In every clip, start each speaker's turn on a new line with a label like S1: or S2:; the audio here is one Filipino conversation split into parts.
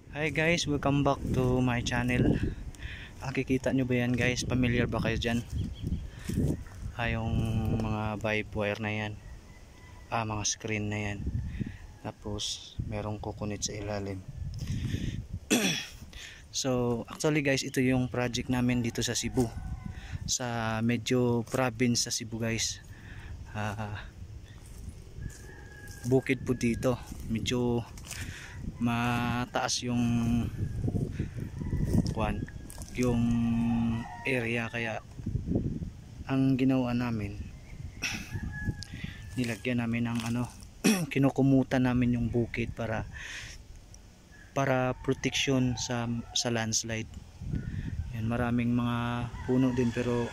S1: Hi guys, welcome back to my channel. Kikita nyo ba yan guys? Familiar ba kayo dyan? Yung mga vibe wire na yan, mga screen na yan, tapos merong kukunit sa ilalim. So actually guys, ito yung project namin dito sa Cebu, sa medyo province sa Cebu guys. Bukid po dito, medyo mataas yung area, kaya ang ginawa namin, nilagyan namin ng kinukumutan namin yung bukid para protection sa landslide. Yan, maraming mga puno din pero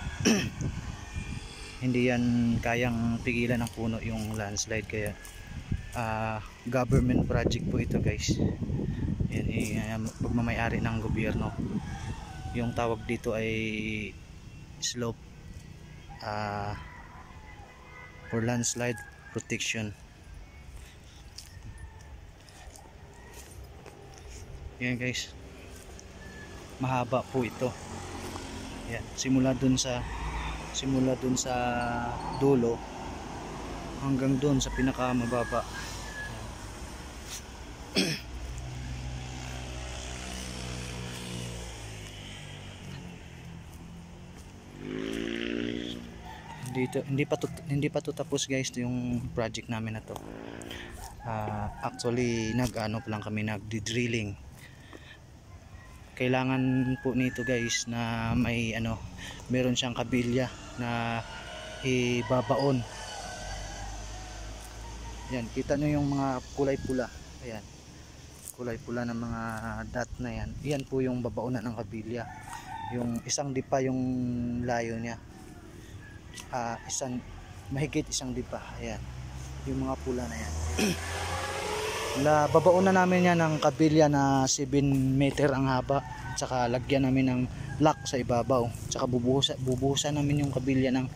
S1: hindi yan kayang pigilan ng puno yung landslide, kaya government project po ito guys. Yan, pagmamayari ng gobyerno. Yung tawag dito ay slope for landslide protection. Yan guys, mahaba po ito. Yan, simula dun sa dulo hanggang dun sa pinakamababa. Hindi pa to tapos guys, yung project namin na to. Actually nag-ano pa lang kami, nagdi-drilling. Kailangan po nito guys na may meron siyang kabilya na ibabaon. Yan, kita nyo yung mga kulay pula. Ayan, kulay pula ng mga dot na yan. Yan po yung babaunan ng kabilya. Yung isang dipa yung layo niya. Mahigit isang dipa. Ayan, yung mga pula na yan. Babaunan namin yan ng kabilya na 7 meter ang haba, tsaka lagyan namin ng lock sa ibabaw, tsaka bubuhusan namin yung kabilya ng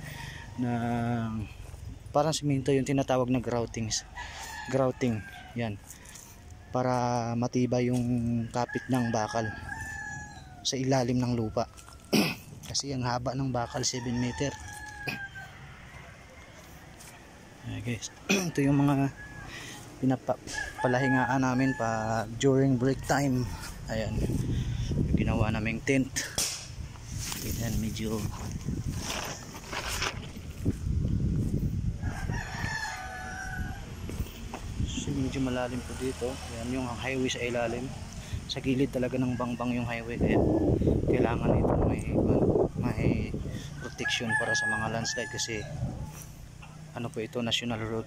S1: parang simento, yung tinatawag na grouting. Yan, para matibay yung kapit ng bakal sa ilalim ng lupa. Kasi ang haba ng bakal 7 meter. Guys, ito yung mga pinapalahingaan namin during break time. Ayan, yung ginawa naming tent. Ayan, medyo malalim po dito. Ayan yung highway sa ilalim, sa gilid talaga ng bangbang yung highway, kaya kailangan ito may protection para sa mga landslide, kasi po ito, national road.